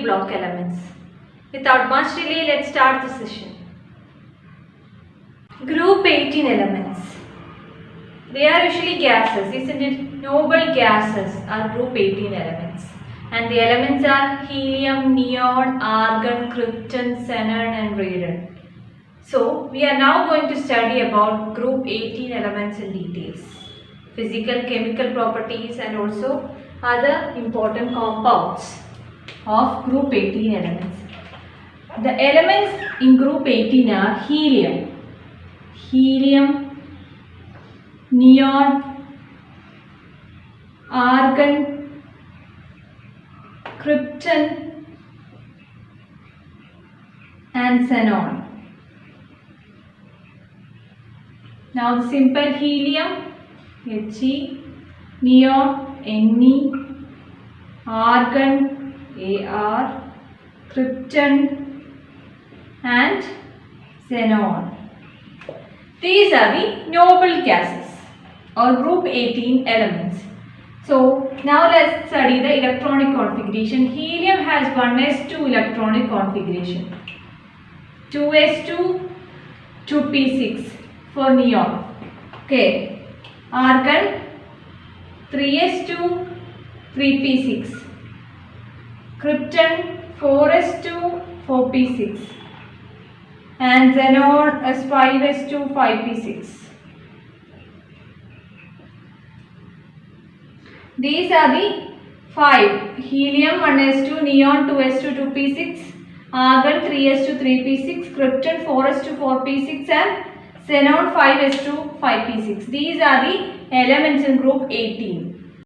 D block elements. Without much delay, let's start the session. Group 18 elements. They are usually gases, isn't it? Noble gases are group 18 elements. And the elements are helium, neon, argon, krypton, xenon and radon. So, we are now going to study about group 18 elements in details. Physical, chemical properties and also other important compounds of group 18 elements. The elements in group 18 are helium, neon, argon, krypton and xenon. Now the simple helium, He, neon, Ne, argon, Ar, krypton and xenon. These are the noble gases or group 18 elements. So now let's study the electronic configuration. Helium has 1s2 electronic configuration, 2s2, 2p6 for neon. Okay. Argon 3s2, 3p6. Krypton 4s2, 4p6. And xenon is 5s2, 5p6. These are the 5. Helium 1s2, neon 2s2, 2p6, argon 3s2, 3p6, krypton 4s2, 4p6 and xenon 5s2, 5p6. These are the elements in group 18.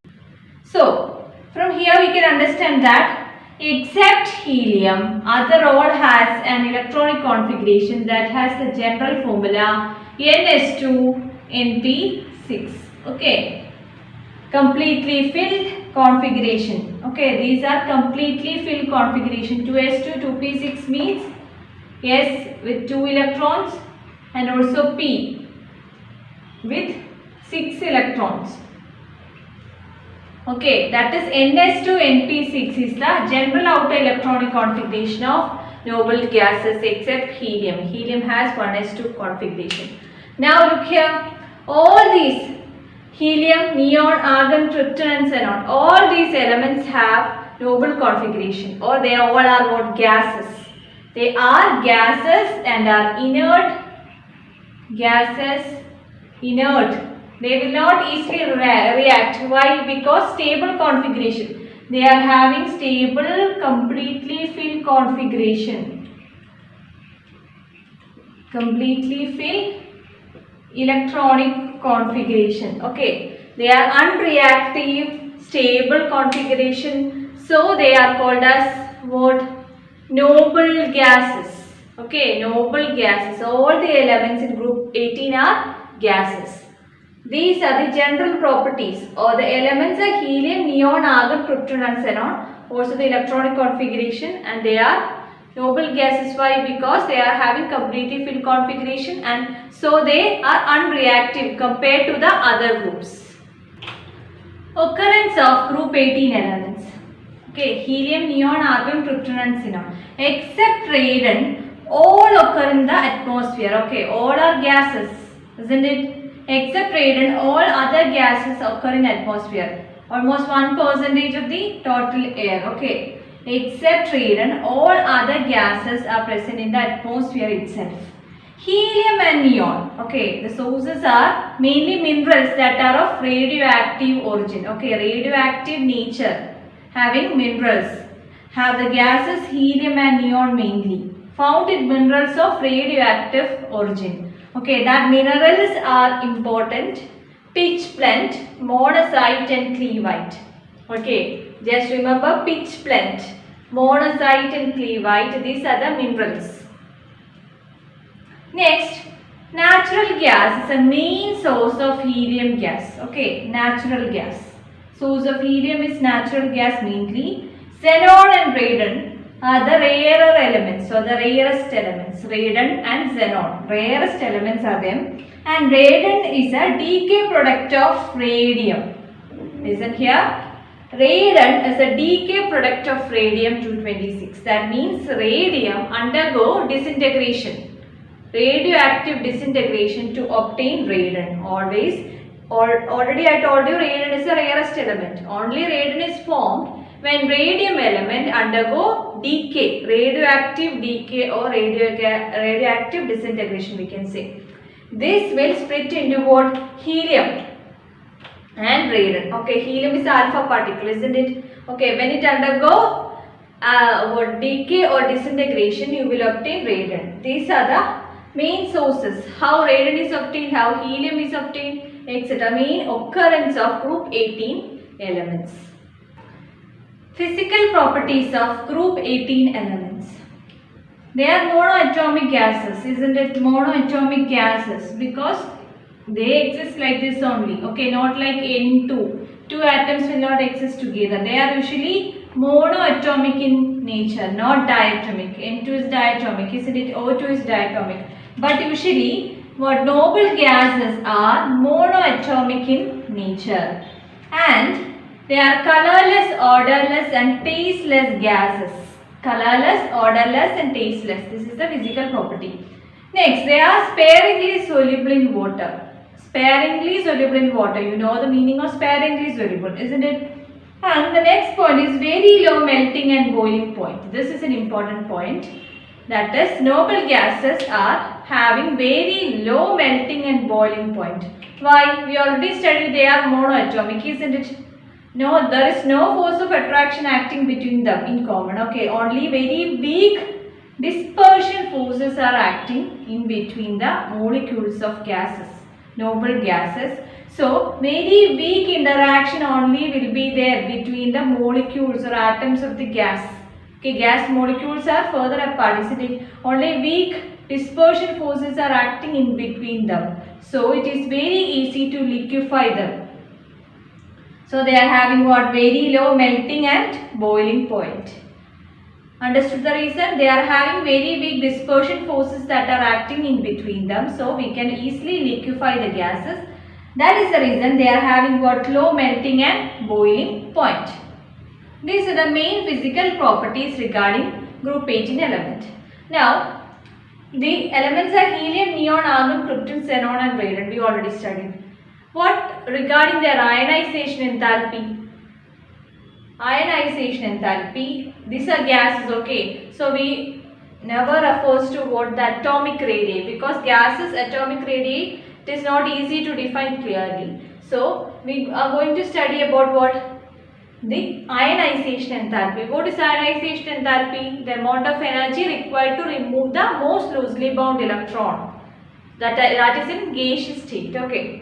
So, from here we can understand that except helium, other all has an electronic configuration that has the general formula Ns2 Np6. Okay, completely filled configuration. Okay, these are completely filled configuration. 2s2 2p6 means S with 2 electrons and also P with 6 electrons. Okay, that is Ns2 Np6 is the general outer electronic configuration of noble gases except helium. Helium has 1s2 configuration. Now look here, all these helium, neon, argon, krypton and xenon, all these elements have noble configuration or they all are what? Gases. They are gases and are inert. Gases, inert. They will not easily react. Why? Because stable configuration. They are having stable, completely filled configuration. Completely filled electronic configuration. Okay. They are unreactive, stable configuration. So they are called as what? Noble gases. Okay. Noble gases. All the elements in group 18 are gases. These are the general properties or the elements are helium, neon, argon, krypton and xenon. Also the electronic configuration and they are noble gases. Why? Because they are having completely filled configuration and so they are unreactive compared to the other groups. Occurrence of group 18 elements. Okay, helium, neon, argon, krypton and xenon. Except radon, all occur in the atmosphere. Okay, all are gases, isn't it? Except radon, all other gases occur in atmosphere. Almost 1% of the total air. Okay. Except radon, all other gases are present in the atmosphere itself. Helium and neon. Okay. The sources are mainly minerals that are of radioactive origin. Okay. Radioactive nature. Having minerals. Have the gases helium and neon mainly. Found in minerals of radioactive origin. Okay, that minerals are important. Pitchblende, monazite and cleveite. Okay, just remember pitchblende, monazite and cleveite. These are the minerals. Next, natural gas is a main source of helium gas. Okay, natural gas. Source of helium is natural gas mainly. Xenon and radon are the rarer elements or the rarest elements. Radon and xenon. Rarest elements are them. And radon is a decay product of radium. Listen here. Radon is a decay product of radium-226. That means radium undergo disintegration, radioactive disintegration to obtain radon. Already I told you radon is the rarest element. Only radon is formed when radium element undergo decay, radioactive decay or radioactive disintegration we can say. This will split into what? Helium and radon. Okay, helium is alpha particle, isn't it? Okay, when it undergo decay or disintegration, you will obtain radon. These are the main sources. How radon is obtained, how helium is obtained, etc. Main occurrence of group 18 elements. Physical properties of group 18 elements. They are monoatomic gases, isn't it? Monoatomic gases because they exist like this only. Okay, not like N2. Two atoms will not exist together. They are usually monoatomic in nature, not diatomic. N2 is diatomic, isn't it? O2 is diatomic. But usually, what noble gases are monoatomic in nature. And they are colorless, odorless and tasteless gases. Colorless, odorless and tasteless. This is the physical property. Next, they are sparingly soluble in water. Sparingly soluble in water. You know the meaning of sparingly soluble, isn't it? And the next point is very low melting and boiling point. This is an important point. That is, noble gases are having very low melting and boiling point. Why? We already studied they are monoatomic, isn't it? No, there is no force of attraction acting between them in common. Okay, only very weak dispersion forces are acting in between the molecules of gases, noble gases. So, very weak interaction only will be there between the molecules or atoms of the gas. Okay, gas molecules are further apart, isn't it? Only weak dispersion forces are acting in between them. So, it is very easy to liquefy them. So, they are having what? Very low melting and boiling point. Understood the reason? They are having very weak dispersion forces that are acting in between them. So, we can easily liquefy the gases. That is the reason they are having what? Low melting and boiling point. These are the main physical properties regarding group 18 element. Now, the elements are helium, neon, argon, krypton, xenon and radon. We already studied. What regarding their ionization enthalpy? Ionization enthalpy, these are gases, okay. So, we never refers to what the atomic radii because gases atomic radii it is not easy to define clearly. So, we are going to study about what? The ionization enthalpy. What is ionization enthalpy? The amount of energy required to remove the most loosely bound electron that is in gaseous state, okay.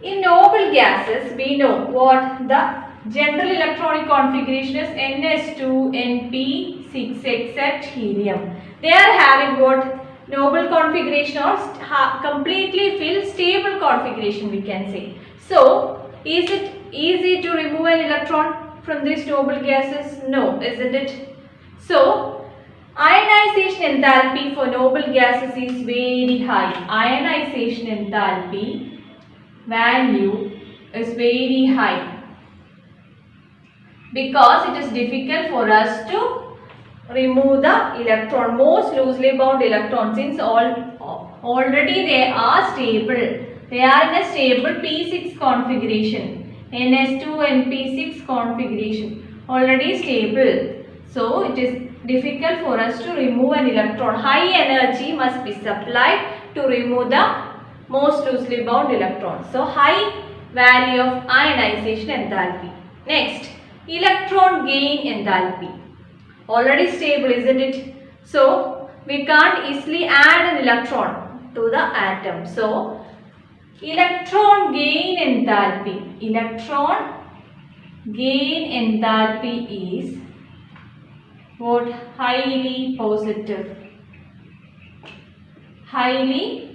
In noble gases, we know what the general electronic configuration is Ns2, Np, 6 except helium. They are having what? Noble configuration or completely filled stable configuration we can say. So, is it easy to remove an electron from these noble gases? No, isn't it? So, ionization enthalpy for noble gases is very high. Ionization enthalpy value is very high because it is difficult for us to remove the electron, most loosely bound electron, since already they are stable. They are in a stable P6 configuration, Ns2 and P6 configuration, already stable. So, it is difficult for us to remove an electron. High energy must be supplied to remove the most loosely bound electrons. So, high value of ionization enthalpy. Next, electron gain enthalpy. Already stable, isn't it? So, we can't easily add an electron to the atom. So, electron gain enthalpy. Electron gain enthalpy is what? Highly positive. Highly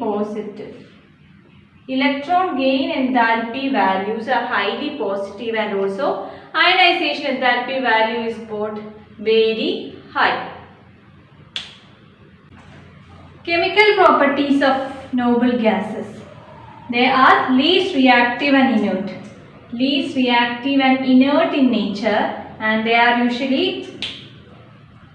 positive. Electron gain enthalpy values are highly positive and also ionization enthalpy value is both very high. Chemical properties of noble gases. They are least reactive and inert. Least reactive and inert in nature, and they are usually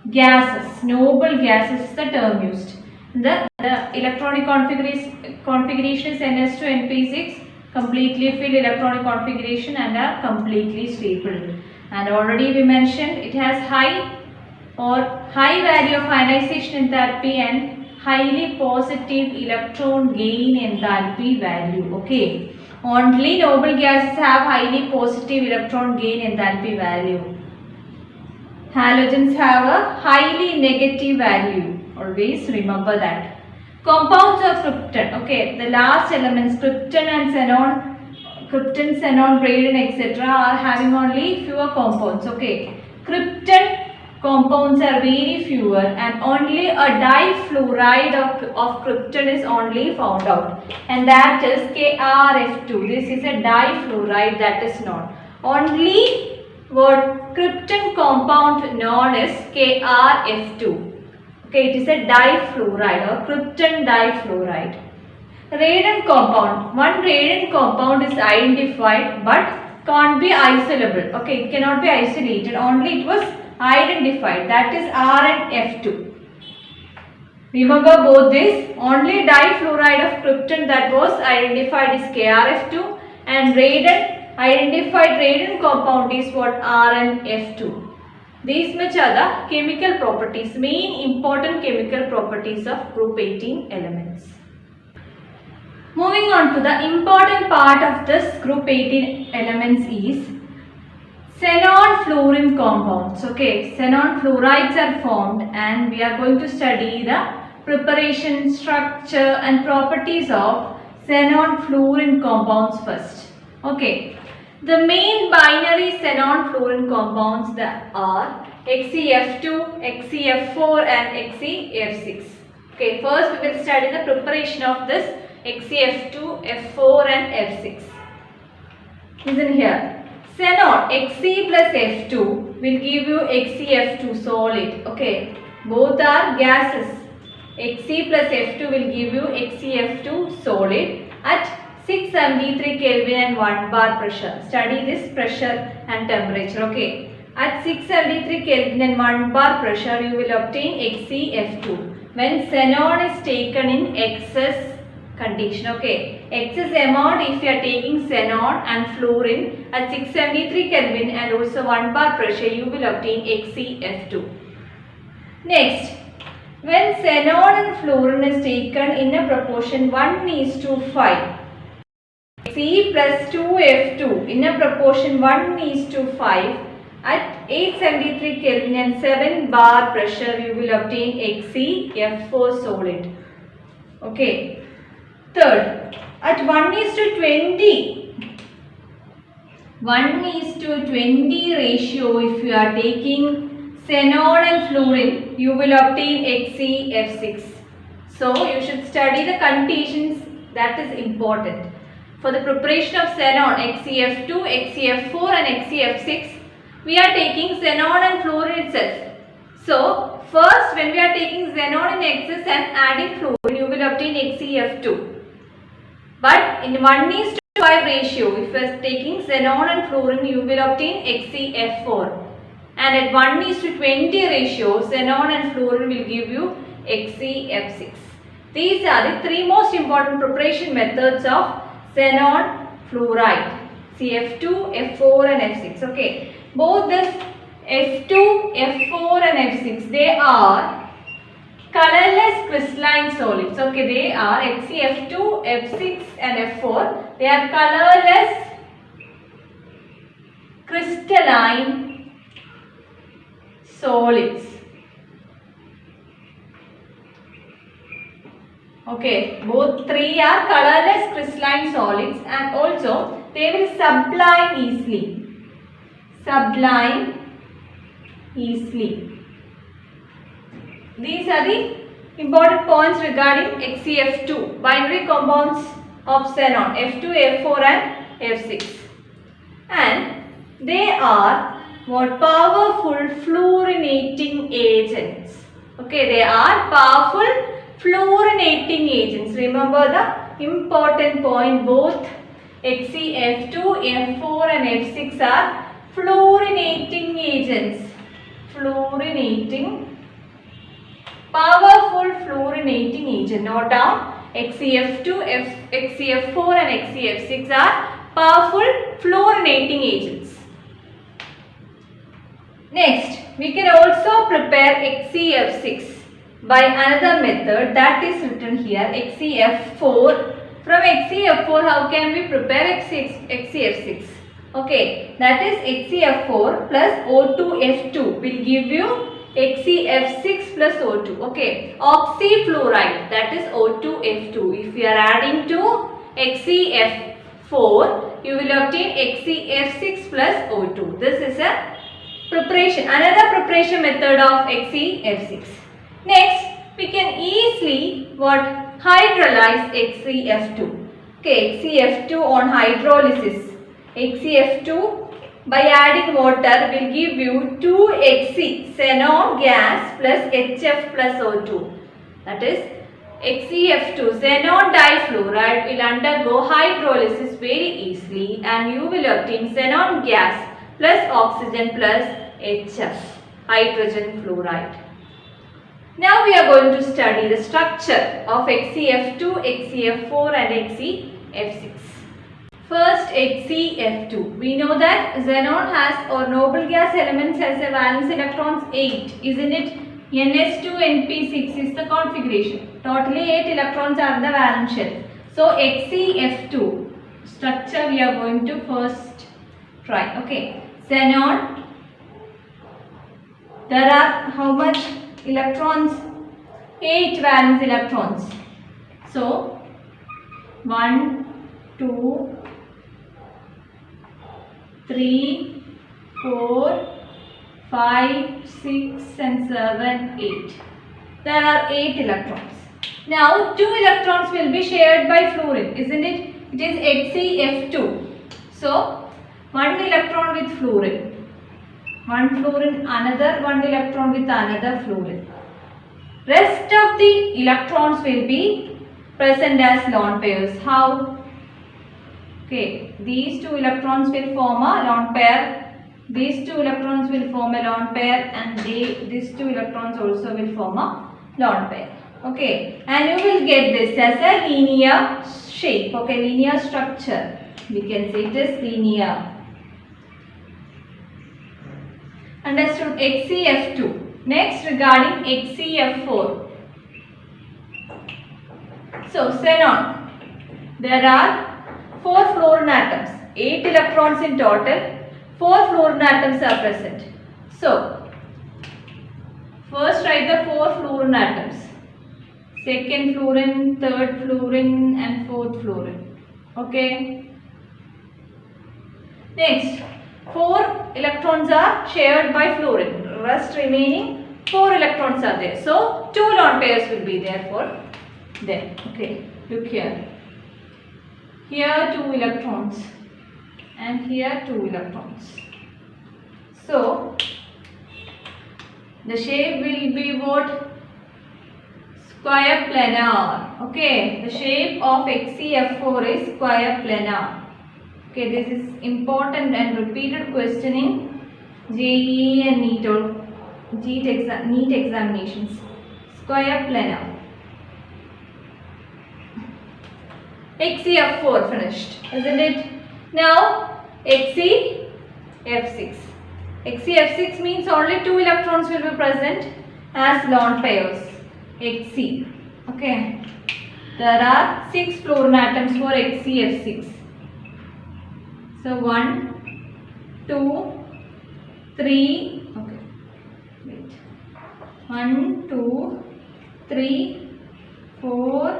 gases. Noble gases is the term used. The electronic configuration is NS2 NP6, completely filled electronic configuration and are completely stable. And already we mentioned it has high value of ionization enthalpy and highly positive electron gain enthalpy value. Okay, only noble gases have highly positive electron gain enthalpy value. Halogens have a highly negative value. Always remember that. Compounds of krypton. Okay, the last elements krypton and xenon, radon, etc. are having only fewer compounds. Okay, krypton compounds are very fewer, and only a difluoride of krypton is only found out, and that is KrF2. This is a difluoride that is known. Only what krypton compound known as KrF2. Okay, it is a difluoride or krypton difluoride. Radon compound. One radon compound is identified but can't be isolable. Okay, it cannot be isolated. Only it was identified. That is RnF2. Remember both this. Only difluoride of krypton that was identified is KrF2, and identified radon compound is what? RnF2. These much are the chemical properties, main important chemical properties of group 18 elements. Moving on to the important part of this group 18 elements is xenon fluorine compounds. Okay, xenon fluorides are formed, and we are going to study the preparation, structure and properties of xenon fluorine compounds first. Okay, the main binary xenon fluorine compounds that are XeF2, XeF4 and XeF6. Okay, first we will study the preparation of this XeF2, F4 and F6. Listen here. Xenon Xe plus F2 will give you XeF2 solid. Okay, both are gases. Xe plus F2 will give you XeF2 solid at 673 Kelvin and 1 bar pressure. Study this pressure and temperature. Okay, at 673 Kelvin and 1 bar pressure you will obtain XeF2 when xenon is taken in excess condition. Okay, excess amount if you are taking xenon and fluorine at 673 Kelvin and also 1 bar pressure, you will obtain XeF2. Next, when xenon and fluorine is taken in a proportion 1:5, Xe plus 2F2 in a proportion 1:5 at 873 Kelvin and 7 bar pressure, you will obtain XeF4 solid. Okay. Third, at 1:20 ratio, if you are taking xenon and fluorine, you will obtain XeF6. So, you should study the conditions, that is important. For the preparation of xenon, XeF2, XeF4 and XeF6, we are taking xenon and fluorine itself. So, first when we are taking xenon in excess and adding fluorine, you will obtain XeF2. But in 1:5 ratio, if you are taking xenon and fluorine, you will obtain XeF4. And at 1:20 ratio, xenon and fluorine will give you XeF6. These are the three most important preparation methods of xenon fluoride. CF2, F4 and F6. Okay. Both this F2, F4 and F6, they are colorless crystalline solids. Okay, they are XeF2, F6 and F4. They are colorless crystalline solids. Okay, both three are colorless crystalline solids, and also they will sublime easily. Sublime easily. These are the important points regarding XeF2, binary compounds of xenon, F2, F4 and F6. And they are what? Powerful fluorinating agents. Okay, they are powerful fluorinating agents. Remember the important point, both XeF2, F4 and F6 are fluorinating agents. Fluorinating, powerful fluorinating agent. Note down, XeF2, XeF4 and XeF6 are powerful fluorinating agents. Next, we can also prepare XeF6 by another method that is written here, XeF4. From XeF4, how can we prepare XeF6? Okay, that is XeF4 plus O2F2 will give you XeF6 plus O2. Okay, oxyfluoride, that is O2F2. If you are adding to XeF4, you will obtain XeF6 plus O2. This is a preparation, another preparation method of XeF6. Next, we can easily hydrolyze XeF2. Okay, XeF2 on hydrolysis. XeF2 by adding water will give you 2Xe xenon gas plus HF plus O2. That is XeF2 xenon difluoride will undergo hydrolysis very easily and you will obtain xenon gas plus oxygen plus HF, hydrogen fluoride. Now we are going to study the structure of XeF2, XeF4 and XeF6. First, XeF2. We know that xenon has, or noble gas elements has a valence electrons 8, isn't it? Ns2np6 is the configuration. Totally 8 electrons are the valence shell. So XeF2 structure we are going to first try. Okay, xenon. There are how much electrons? 8 valence electrons. So 1, 2, 3, 4, 5, 6 and 7, 8. There are 8 electrons. Now 2 electrons will be shared by fluorine, isn't it? It is XeF2. So 1 electron with fluorine. One fluorine, another 1 electron with another fluorine. Rest of the electrons will be present as lone pairs. How? Okay, these 2 electrons will form a lone pair. These 2 electrons will form a lone pair and these 2 electrons also will form a lone pair. Okay, and you will get this as a linear shape. Okay, linear structure. We can say it is linear. Understood? XeF2. Next, regarding XeF4. So, xenon. There are 4 fluorine atoms. 8 electrons in total. 4 fluorine atoms are present. So, first write the 4 fluorine atoms. Second fluorine, third fluorine and fourth fluorine. Okay. Next. 4 electrons are shared by fluorine. Rest remaining 4 electrons are there. So 2 lone pairs will be there for them. Okay, look here. Here 2 electrons and here 2 electrons. So the shape will be what? Square planar. Okay, the shape of XeF4 is square planar. Okay, this is important and repeated question in JEE and NEET examinations. Square planar. XeF4 finished, isn't it? Now XeF6. XeF6 means only 2 electrons will be present as lone pairs. Xe. Okay. There are 6 fluorine atoms for XeF6. So 1, 2, 3, okay, wait, 1, 2, 3, 4,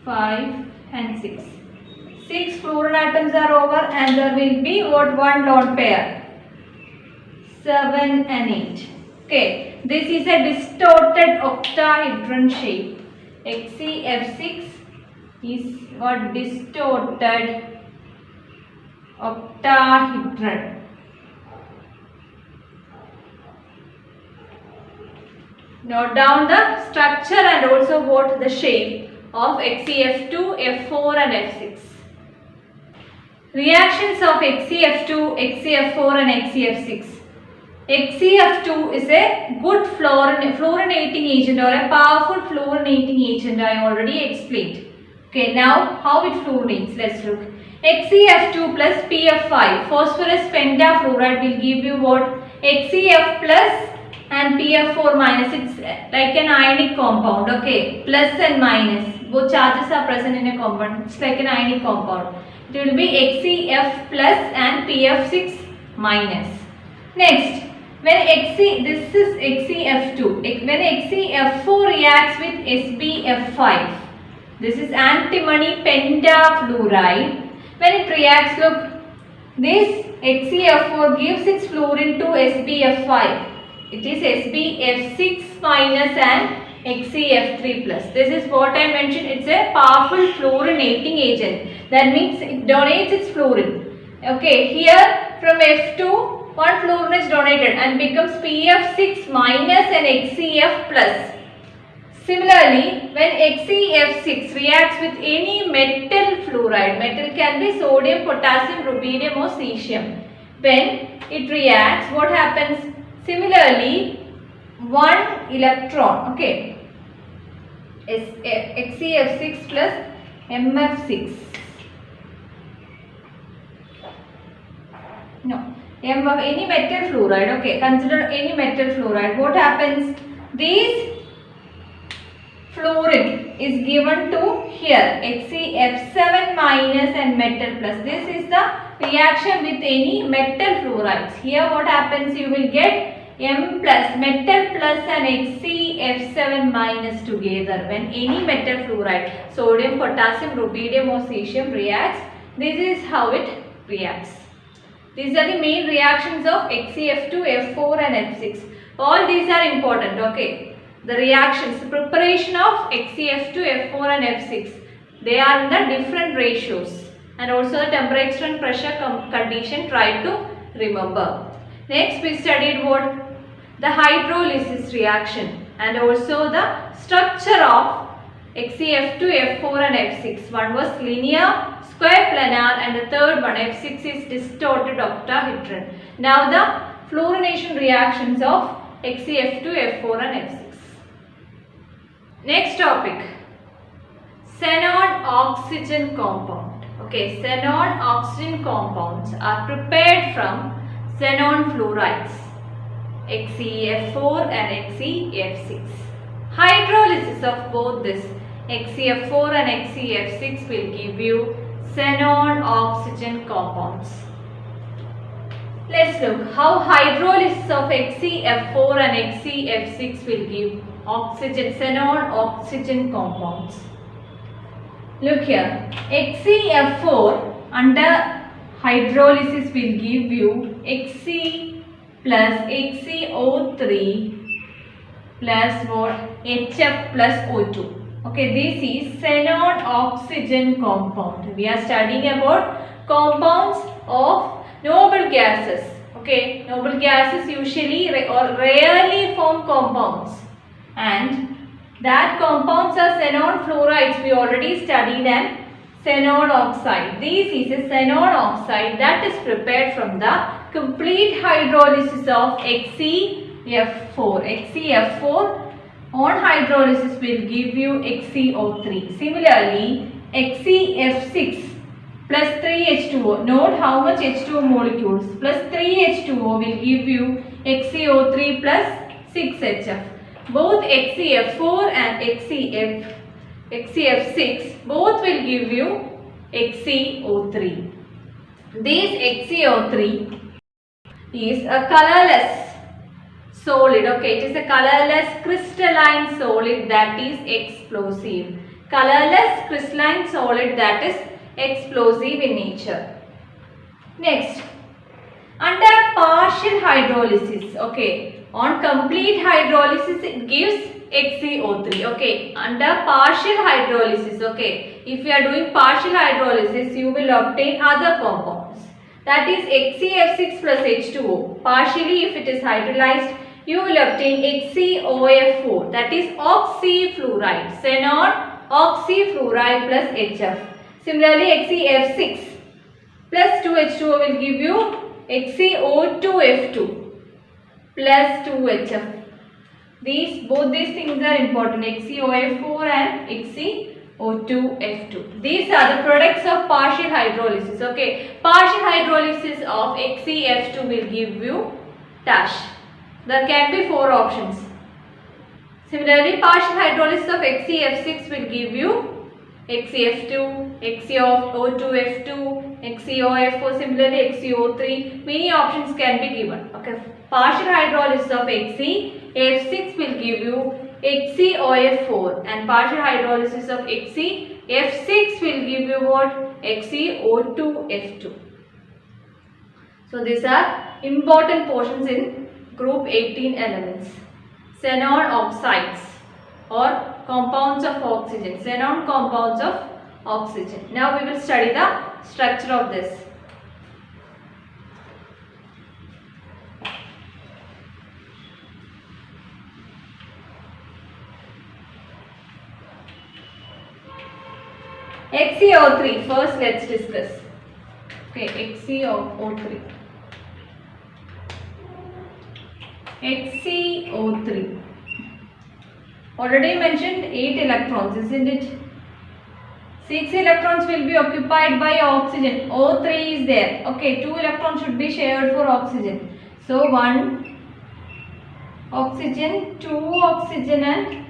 5 and 6. 6 fluorine atoms are over and there will be what? 1 lone pair. 7 and 8. Okay, this is a distorted octahedron shape. XeF6 is what? Distorted octahedron. Note down the structure and also what? The shape of XeF2, F4 and F6. Reactions of XeF2, XeF4 and XeF6. XeF2 is a good fluorinating agent or a powerful fluorinating agent. I already explained. Okay, now how it fluorinates? Let's look. XeF2 plus PF5, phosphorus pentafluoride will give you what? XeF plus and PF4 minus. It's like an ionic compound. Okay, plus and minus. Both charges are present in a compound. It's like an ionic compound. It will be XeF plus and PF6 minus. Next, when this is XeF2. When XeF4 reacts with SbF5, this is antimony pentafluoride. When it reacts, look, this XeF4 gives its fluorine to SbF5. It is SbF6 minus and XeF3 plus. This is what I mentioned. It's a powerful fluorinating agent. That means it donates its fluorine. Okay, here from F2, one fluorine is donated and becomes PF6 minus and XeF plus. Similarly, when XeF6 reacts with any metal fluoride, metal can be sodium, potassium, rubidium or cesium. When it reacts, what happens? Similarly, one electron, okay, XeF6 plus MF6. No, any metal fluoride, okay, consider any metal fluoride. What happens? This fluorine is given to here XeF7 minus and metal plus. This is the reaction with any metal fluorides. Here what happens? You will get M plus, metal plus and XeF7 minus together. When any metal fluoride, sodium, potassium, rubidium or cesium reacts, this is how it reacts. These are the main reactions of XeF2, F4 and F6. All these are important, okay. The reactions, the preparation of XeF2, F4 and F6, they are in the different ratios. And also the temperature and pressure condition, try to remember. Next we studied what? The hydrolysis reaction and also the structure of XeF2, F4 and F6. One was linear, square planar and the third one F6 is distorted octahedron. Now the fluorination reactions of XeF2, F4 and F6. Next topic, xenon oxygen compound. Okay, xenon oxygen compounds are prepared from xenon fluorides, XeF4 and XeF6. Hydrolysis of both this XeF4 and XeF6 will give you xenon oxygen compounds. Let's look how hydrolysis of XeF4 and XeF6 will give xenon oxygen compounds. Look here, XeF4 under hydrolysis will give you Xe plus XeO3 plus what? HF plus O2. Okay, this is xenon oxygen compound. We are studying about compounds of noble gases. Okay, noble gases usually or rarely form compounds, and that compounds are xenon fluorides. We already studied them. Xenon oxide. This is a xenon oxide that is prepared from the complete hydrolysis of XeF4. XeF4 on hydrolysis will give you XeO3. Similarly, XeF6 plus 3H2O. Note how much H2O molecules. Plus 3H2O will give you XeO3 plus 6HF. Both XeF4 and XeF6 both will give you XeO3. This XeO3 is a colorless solid. Okay, it is a colorless crystalline solid that is explosive. Colorless crystalline solid that is explosive in nature. Next, under partial hydrolysis, okay, on complete hydrolysis it gives XeO3. Okay, under partial hydrolysis, okay, if you are doing partial hydrolysis, you will obtain other compounds. That is XeF6 plus H2O. Partially, if it is hydrolyzed, you will obtain XeOF4. That is oxyfluoride, xenon oxyfluoride plus HF. Similarly, XeF6 plus 2H2O will give you XeO2F2 plus 2HF. Both these things are important, XeOF4 and XeO2F2. These are the products of partial hydrolysis. Okay, partial hydrolysis of XeF2 will give you dash. There can be 4 options. Similarly, partial hydrolysis of XeF6 will give you XeF2, XeO2F2, XeOF4, similarly XeO3. Many options can be given. Okay, partial hydrolysis of XeF6 will give you XeOF4 and partial hydrolysis of XeF6 will give you what? XeO2F2. So these are important portions in group 18 elements. Xenon oxides or compounds of oxygen. Xenon compounds of oxygen. Now we will study the structure of this. XeO3. First let's discuss. Okay, XeO3. XeO3. Already mentioned 8 electrons, isn't it? 6 electrons will be occupied by oxygen. O3 is there. Okay, 2 electrons should be shared for oxygen. So 1 oxygen, 2 oxygen and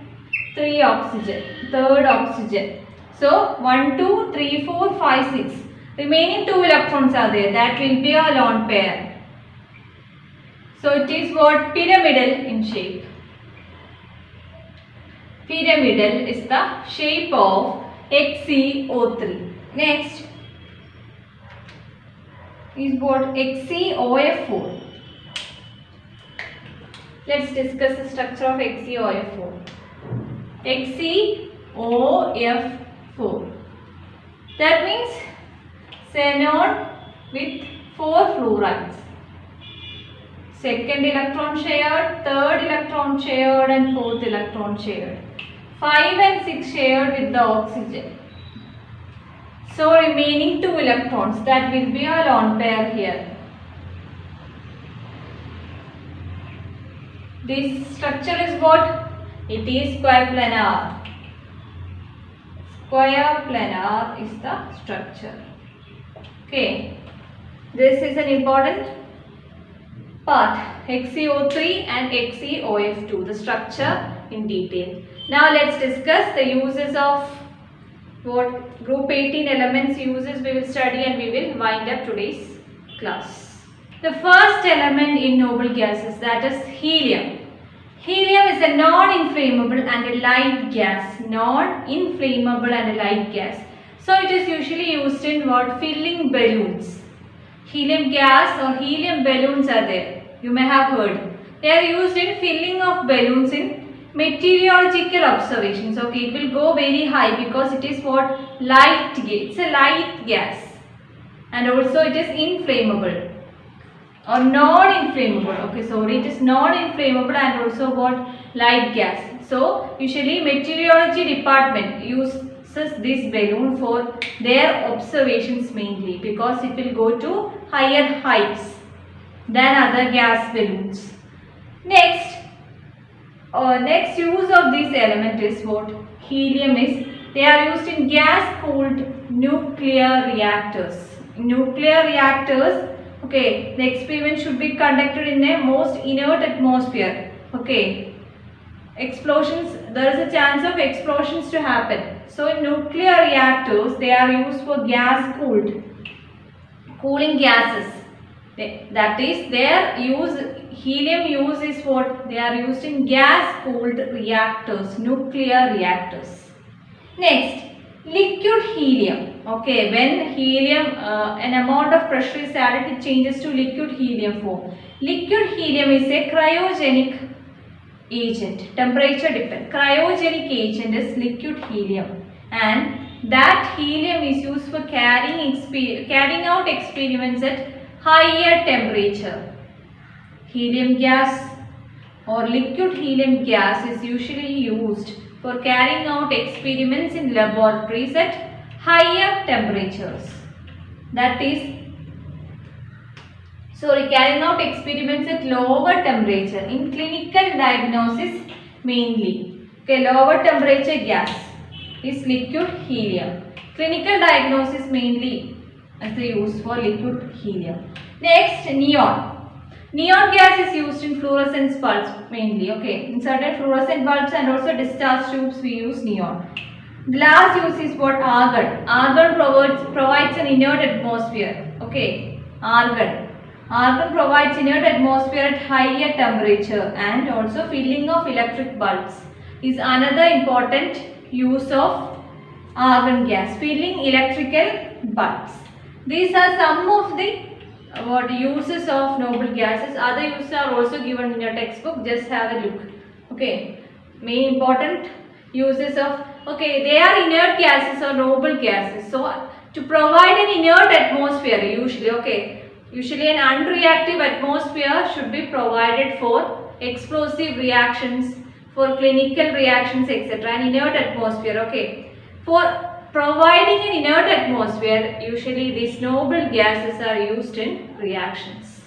3 oxygen. Third oxygen. So 1, 2, 3, 4, 5, 6. Remaining 2 electrons are there. That will be a lone pair. So it is what? Pyramidal in shape. Pyramidal is the shape of XeO3. Next is what? XeOF4. Let's discuss the structure of XeOF4. XeOF4. That means xenon with 4 fluorides. Second electron shared, third electron shared and fourth electron shared. 5 and 6 shared with the oxygen. So remaining 2 electrons, that will be a lone pair here. This structure is what? It is square planar. Square planar is the structure. Okay. This is an important part. XeO3 and XeOF2, the structure in detail. Now let's discuss the uses of what group 18 elements uses we will study and we will wind up today's class. The first element in noble gases, that is helium. Helium is a non-inflammable and a light gas. Non-inflammable and a light gas. So it is usually used in what? Filling balloons. Helium gas or helium balloons are there. You may have heard. They are used in filling of balloons in meteorological observations. Okay, it will go very high because it is what? Light gas. It's a light gas. And also it is inflammable or non-inflammable. Okay, sorry, it is non-inflammable and also what? Light gas. So usually meteorology department uses this balloon for their observations mainly because it will go to higher heights than other gas balloons. Next use of this element is what? Helium is, they are used in gas cooled nuclear reactors. Nuclear reactors, okay, the experiment should be conducted in a most inert atmosphere. Okay, explosions, there is a chance of explosions to happen. So in nuclear reactors, they are used for gas cooled, cooling gases. That is, their use, helium use is what? They are used in gas cooled reactors, nuclear reactors. Next, liquid helium. Okay, when helium, an amount of pressure is added, it changes to liquid helium form. Liquid helium is a cryogenic agent, temperature dependent. Cryogenic agent is liquid helium, and that helium is used for carrying out experiments at higher temperature. Helium gas or liquid helium gas is usually used for carrying out experiments in laboratories at higher temperatures. That is, carrying out experiments at lower temperature in clinical diagnosis mainly. Okay, lower temperature gas is liquid helium. Clinical diagnosis mainly as the use for liquid helium. Next, neon. Neon gas is used in fluorescence bulbs mainly. Okay, in certain fluorescent bulbs and also discharge tubes we use neon. Glass use is what? Argon. Argon provides an inert atmosphere. Okay, argon. Argon provides inert atmosphere at higher temperature, and also filling of electric bulbs is another important use of argon gas. Filling electrical bulbs. These are some of the uses of noble gases. Other uses are also given in your textbook. Just have a look. Okay, main important uses of, okay, they are inert gases or noble gases. So to provide an inert atmosphere usually an unreactive atmosphere should be provided for explosive reactions, for clinical reactions, etc. An inert atmosphere. Okay, for providing an inert atmosphere, usually these noble gases are used in reactions.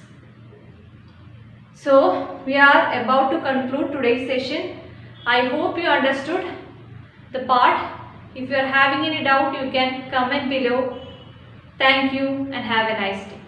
So we are about to conclude today's session. I hope you understood the part. If you are having any doubt, you can comment below. Thank you and have a nice day.